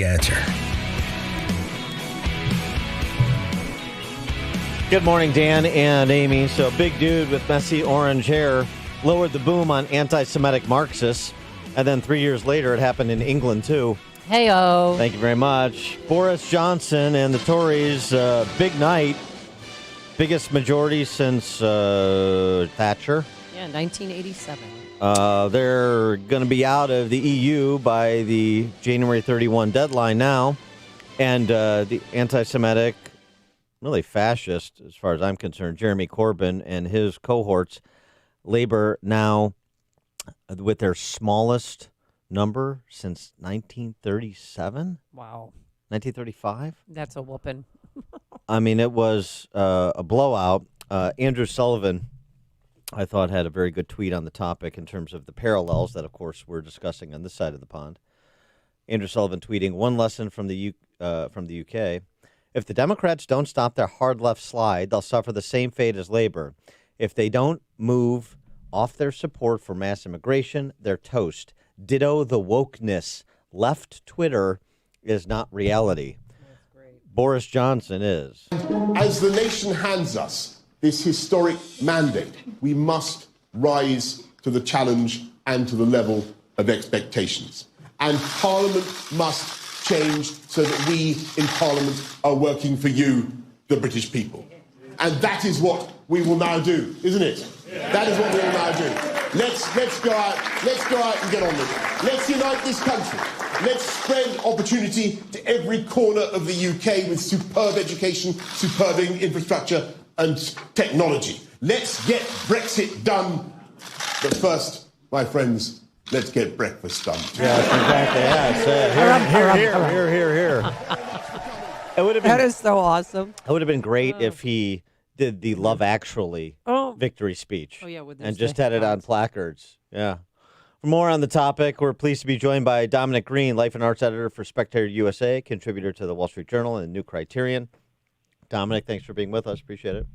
Answer. Good morning, Dan and Amy. So, big dude with messy orange hair lowered the boom on anti-Semitic Marxists. And then 3 years later, it happened in England, too. Hey-o. Thank you very much. Boris Johnson and the Tories, big night. Biggest majority since Thatcher. Yeah, 1987. They're going to be out of the EU by the January 31 deadline now. And the anti-Semitic, really fascist, as far as I'm concerned, Jeremy Corbyn and his cohorts, Labour now with their smallest number since 1937? Wow. 1935? That's a whooping. I mean, it was a blowout. Andrew Sullivan, I thought, had a very good tweet on the topic in terms of the parallels that, of course, we're discussing on this side of the pond. Andrew Sullivan tweeting, one lesson from the UK. If the Democrats don't stop their hard left slide, they'll suffer the same fate as Labor. If they don't move off their support for mass immigration, they're toast. Ditto the wokeness. Left Twitter is not reality. That's great. Boris Johnson is. As the nation hands us this historic mandate, we must rise to the challenge and to the level of expectations. And Parliament must change so that we in Parliament are working for you, the British people. And that is what we will now do, isn't it? That is what we will now do. Let's go out and get on with it. Let's unite this country. Let's spread opportunity to every corner of the UK with superb education, superb infrastructure and technology. Let's get Brexit done. But first, my friends, let's get breakfast done. Yeah, exactly. Yeah, here. It would have been, That is so awesome. it would have been great if he did the Love Actually victory speech. Oh, yeah, with and just had it on placards. Yeah. For more on the topic, we're pleased to be joined by Dominic Green, Life and Arts Editor for Spectator USA, contributor to the Wall Street Journal and New Criterion. Dominic, thanks for being with us. Appreciate it.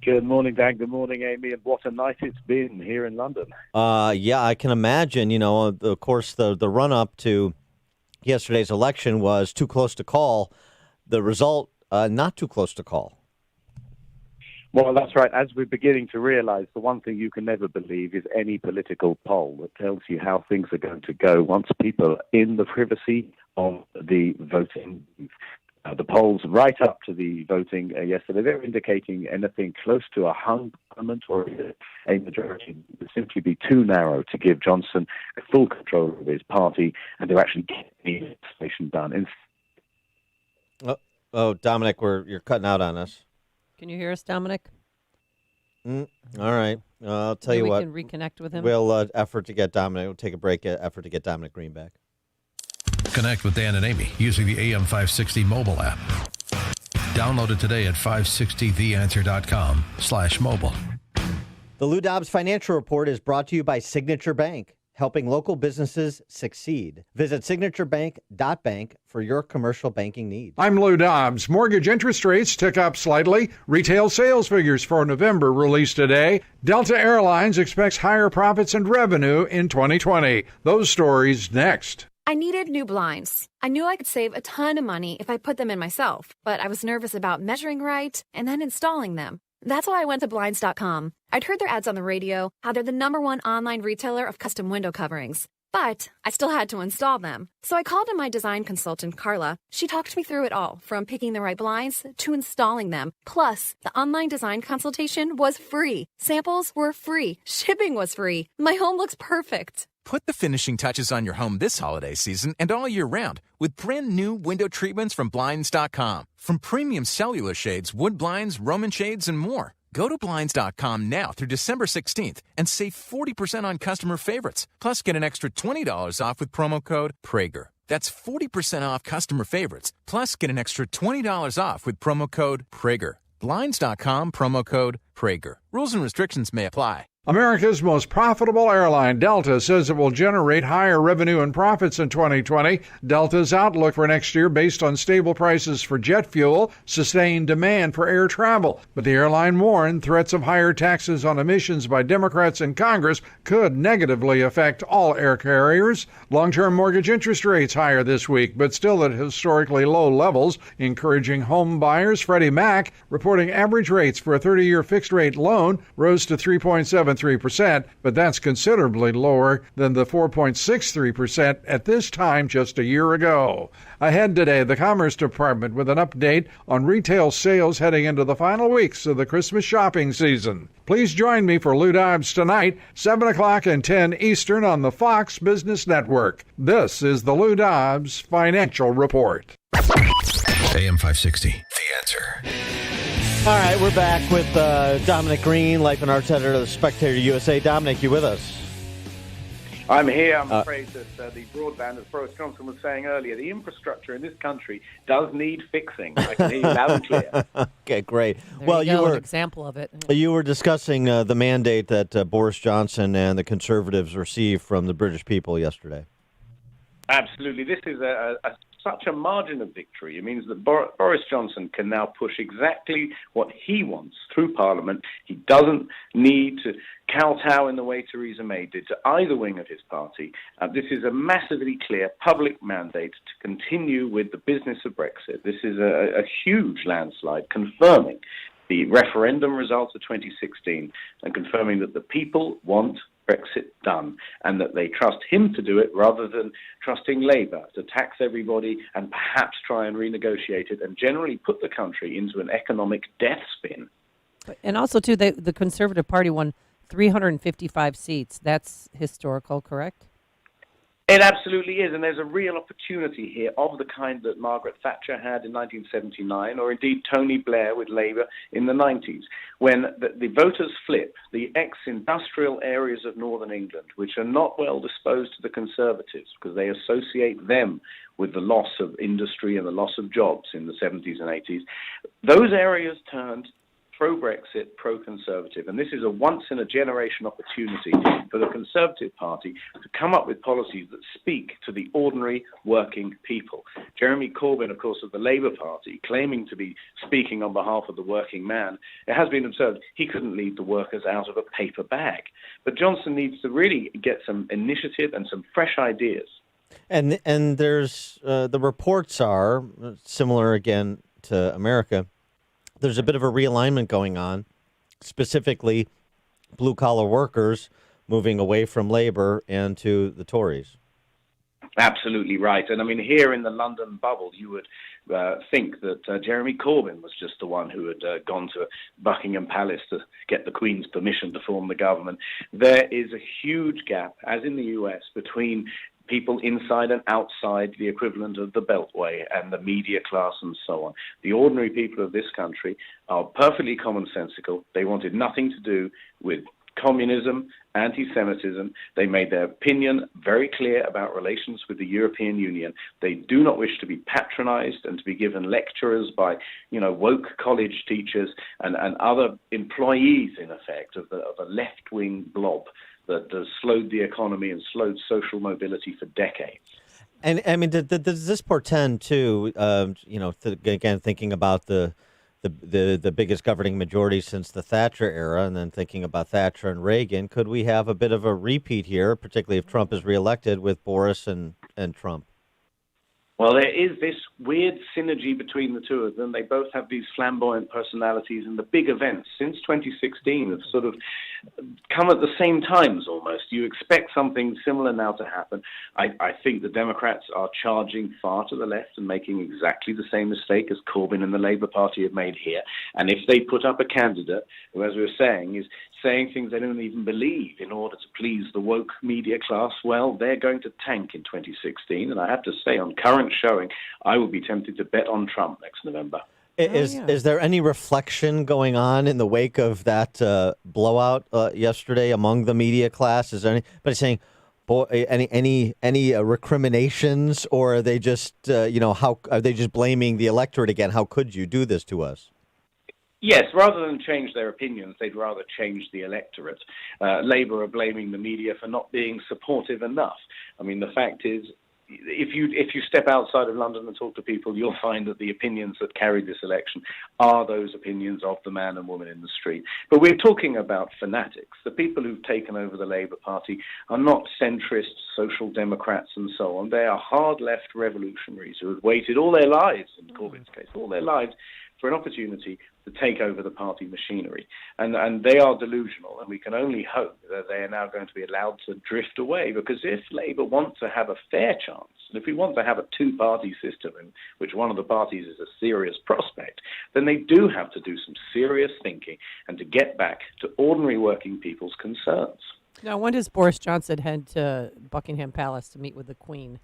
Good morning, Dan. Good morning, Amy. And what a night it's been here in London. Yeah, I can imagine. You know, of course, the run-up to yesterday's election was too close to call. The result, not too close to call. Well, that's right. As we're beginning to realize, the one thing you can never believe is any political poll that tells you how things are going to go once people are in the privacy of the voting booth. The polls right up to the voting yesterday, they're indicating anything close to a hung parliament or a majority would simply be too narrow to give Johnson full control of his party and to actually get the legislation done. Oh, Dominic, you're cutting out on us. Can you hear us, Dominic? All right. I'll tell you what. We can reconnect with him. We'll effort to get Dominic. We'll take a break. Effort to get Dominic Green back. Connect with Dan and Amy using the AM 560 mobile app. Download it today at 560theanswer.com/mobile. The Lou Dobbs Financial Report is brought to you by Signature Bank, helping local businesses succeed. Visit signaturebank.bank for your commercial banking needs. I'm Lou Dobbs. Mortgage interest rates tick up slightly. Retail sales figures for November released today. Delta Airlines expects higher profits and revenue in 2020. Those stories next. I needed new blinds. I knew I could save a ton of money if I put them in myself, but I was nervous about measuring right and then installing them. That's why I went to Blinds.com. I'd heard their ads on the radio, how they're the #1 online retailer of custom window coverings. But I still had to install them. So I called in my design consultant, Carla. She talked me through it all, from picking the right blinds to installing them. Plus, the online design consultation was free. Samples were free. Shipping was free. My home looks perfect. Put the finishing touches on your home this holiday season and all year round with brand new window treatments from Blinds.com. From premium cellular shades, wood blinds, Roman shades, and more. Go to Blinds.com now through December 16th and save 40% on customer favorites. Plus, get an extra $20 off with promo code Prager. That's 40% off customer favorites. Plus, get an extra $20 off with promo code Prager. Blinds.com, promo code Prager. Rules and restrictions may apply. America's most profitable airline, Delta, says it will generate higher revenue and profits in 2020. Delta's outlook for next year based on stable prices for jet fuel, sustained demand for air travel. But the airline warned threats of higher taxes on emissions by Democrats in Congress could negatively affect all air carriers. Long-term mortgage interest rates higher this week, but still at historically low levels, encouraging home buyers. Freddie Mac reporting average rates for a 30-year fixed-rate loan rose to 3.73%, but that's considerably lower than the 4.63% at this time just a year ago. Ahead today, the Commerce Department with an update on retail sales heading into the final weeks of the Christmas shopping season. Please join me for Lou Dobbs tonight, 7 o'clock and 10 Eastern on the Fox Business Network. This is the Lou Dobbs Financial Report. AM 560, The Answer. All right, we're back with Dominic Green, Life and Arts Editor of the Spectator USA. Dominic, you with us? I'm here. I'm afraid that the broadband, as Boris Johnson was saying earlier, the infrastructure in this country does need fixing. I can hear you loud and clear. Okay, great. There you were an example of it. You were discussing the mandate that Boris Johnson and the Conservatives received from the British people yesterday. Absolutely. This is such a margin of victory. It means that Boris Johnson can now push exactly what he wants through Parliament. He doesn't need to kowtow in the way Theresa May did to either wing of his party. This is a massively clear public mandate to continue with the business of Brexit. This is a huge landslide confirming the referendum results of 2016 and confirming that the people want Brexit done and that they trust him to do it rather than trusting Labour to tax everybody and perhaps try and renegotiate it and generally put the country into an economic death spin. And also, too, the Conservative Party won 355 seats. That's historical, correct? It absolutely is, and there's a real opportunity here of the kind that Margaret Thatcher had in 1979, or indeed Tony Blair with Labour in the 90s, when the voters flip the ex-industrial areas of northern England, which are not well disposed to the Conservatives because they associate them with the loss of industry and the loss of jobs in the 70s and 80s. Those areas turned pro-Brexit, pro-Conservative. And this is a once-in-a-generation opportunity for the Conservative Party to come up with policies that speak to the ordinary working people. Jeremy Corbyn, of course, of the Labour Party, claiming to be speaking on behalf of the working man, it has been observed he couldn't lead the workers out of a paper bag. But Johnson needs to really get some initiative and some fresh ideas. And there's the reports are similar again to America. There's a bit of a realignment going on, specifically blue-collar workers moving away from Labour and to the Tories. Absolutely right. And I mean, here in the London bubble, you would think that Jeremy Corbyn was just the one who had gone to Buckingham Palace to get the Queen's permission to form the government. There is a huge gap, as in the US, between people inside and outside the equivalent of the Beltway and the media class and so on. The ordinary people of this country are perfectly commonsensical. They wanted nothing to do with communism, anti-Semitism. They made their opinion very clear about relations with the European Union. They do not wish to be patronized and to be given lecturers by, woke college teachers and other employees, in effect, of a left-wing blob that has slowed the economy and slowed social mobility for decades. And I mean, does this portend too? Again, thinking about the biggest governing majority since the Thatcher era, and then thinking about Thatcher and Reagan, could we have a bit of a repeat here, particularly if Trump is reelected with Boris and Trump? Well, there is this weird synergy between the two of them. They both have these flamboyant personalities, and the big events since 2016 have sort of come at the same times almost. You expect something similar now to happen. I think the Democrats are charging far to the left and making exactly the same mistake as Corbyn and the Labour Party have made here. And if they put up a candidate who, as we were saying, is saying things they don't even believe in order to please the woke media class, well, they're going to tank in 2016. And I have to say, on current showing, I would be tempted to bet on Trump next November. Is there any reflection going on in the wake of that blowout yesterday among the media class? Is there anybody saying, "Boy," any recriminations, or are they just how are they just blaming the electorate again? How could you do this to us? Yes, rather than change their opinions, they'd rather change the electorate. Labour are blaming the media for not being supportive enough. I mean, the fact is, if you step outside of London and talk to people, you'll find that the opinions that carried this election are those opinions of the man and woman in the street. But we're talking about fanatics. The people who've taken over the Labour Party are not centrists, social democrats and so on. They are hard left revolutionaries who have waited all their lives, in Corbett's case, all their lives, for an opportunity to take over the party machinery. And they are delusional, and we can only hope that they are now going to be allowed to drift away, because if Labour want to have a fair chance, and if we want to have a two-party system in which one of the parties is a serious prospect, then they do have to do some serious thinking and to get back to ordinary working people's concerns. Now, when does Boris Johnson head to Buckingham Palace to meet with the Queen?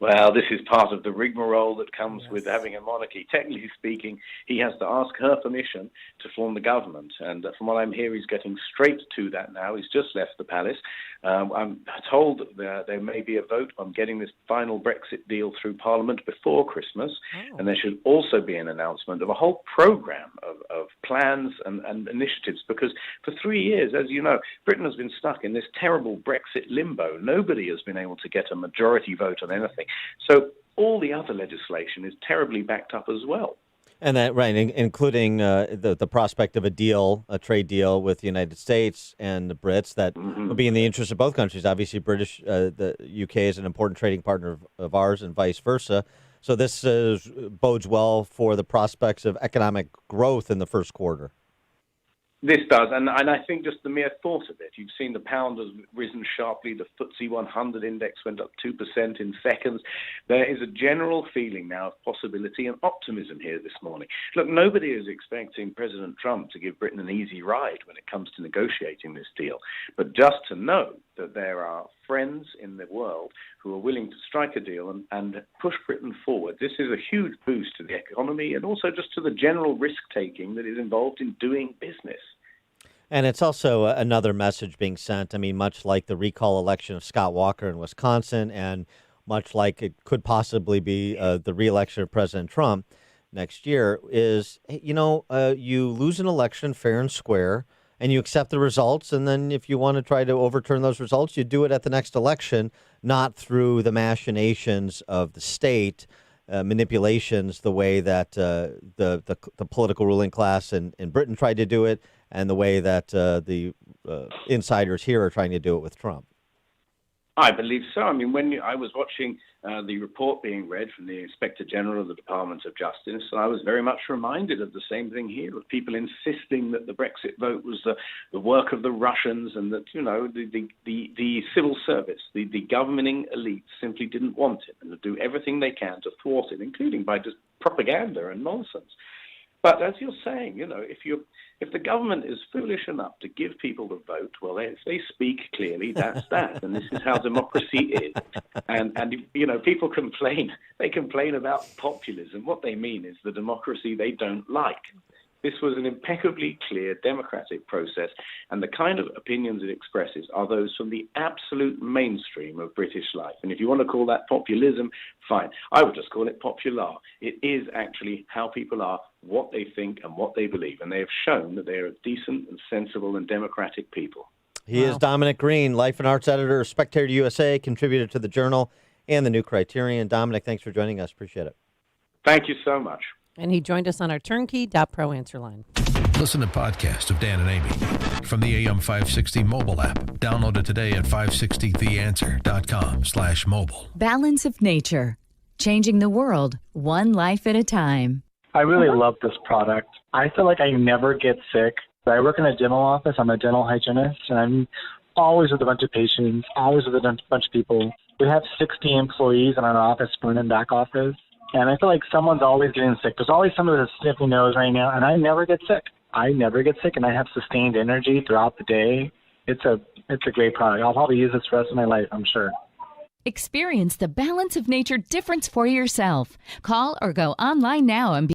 Well, this is part of the rigmarole that comes with having a monarchy. Technically speaking, he has to ask her permission to form the government. And from what I'm hearing, he's getting straight to that now. He's just left the palace. I'm told that there may be a vote on getting this final Brexit deal through Parliament before Christmas. Oh. And there should also be an announcement of a whole programme of plans and initiatives. Because for 3 years, as you know, Britain has been stuck in this terrible Brexit limbo. Nobody has been able to get a majority vote on anything. So all the other legislation is terribly backed up as well. And that, right, including the prospect of a trade deal with the United States and the Brits that will be in the interest of both countries. Obviously, the UK is an important trading partner of ours and vice versa. So this bodes well for the prospects of economic growth in the first quarter. This does, and I think just the mere thought of it. You've seen the pound has risen sharply. The FTSE 100 index went up 2% in seconds. There is a general feeling now of possibility and optimism here this morning. Look, nobody is expecting President Trump to give Britain an easy ride when it comes to negotiating this deal. But just to know that there are friends in the world who are willing to strike a deal and push Britain forward, this is a huge boost to the economy and also just to the general risk-taking that is involved in doing business. And it's also another message being sent. I mean, much like the recall election of Scott Walker in Wisconsin, and much like it could possibly be the re-election of President Trump next year, is, you lose an election fair and square, and you accept the results. And then if you want to try to overturn those results, you do it at the next election, not through the machinations of the state, manipulations, the way that the political ruling class in Britain tried to do it, and the way that the insiders here are trying to do it with Trump. I believe so. I mean, when I was watching the report being read from the Inspector General of the Department of Justice, I was very much reminded of the same thing here, of people insisting that the Brexit vote was the work of the Russians, and that, the civil service, the governing elite simply didn't want it, and to do everything they can to thwart it, including by just propaganda and nonsense. But as you're saying, if the government is foolish enough to give people the vote, well, if they speak clearly, that's that. And this is how democracy is. And people complain. They complain about populism. What they mean is the democracy they don't like. This was an impeccably clear democratic process, and the kind of opinions it expresses are those from the absolute mainstream of British life. And if you want to call that populism, fine. I would just call it popular. It is actually how people are, what they think and what they believe, and they have shown that they are decent and sensible and democratic people. He is Dominic Green, Life and Arts Editor, Spectator USA, contributor to the Journal and the New Criterion. Dominic, thanks for joining us. Appreciate it. Thank you so much. And he joined us on our turnkey.pro answer line. Listen to podcasts of Dan and Amy from the AM 560 mobile app. Download it today at 560theanswer.com/mobile. Balance of nature. Changing the world, one life at a time. I really love this product. I feel like I never get sick. I work in a dental office. I'm a dental hygienist, and I'm always with a bunch of patients, always with a bunch of people. We have 60 employees in our office, front and back office. And I feel like someone's always getting sick. There's always someone with a sniffy nose right now, and I never get sick. And I have sustained energy throughout the day. It's a great product. I'll probably use this for the rest of my life, I'm sure. Experience the balance of nature difference for yourself. Call or go online now and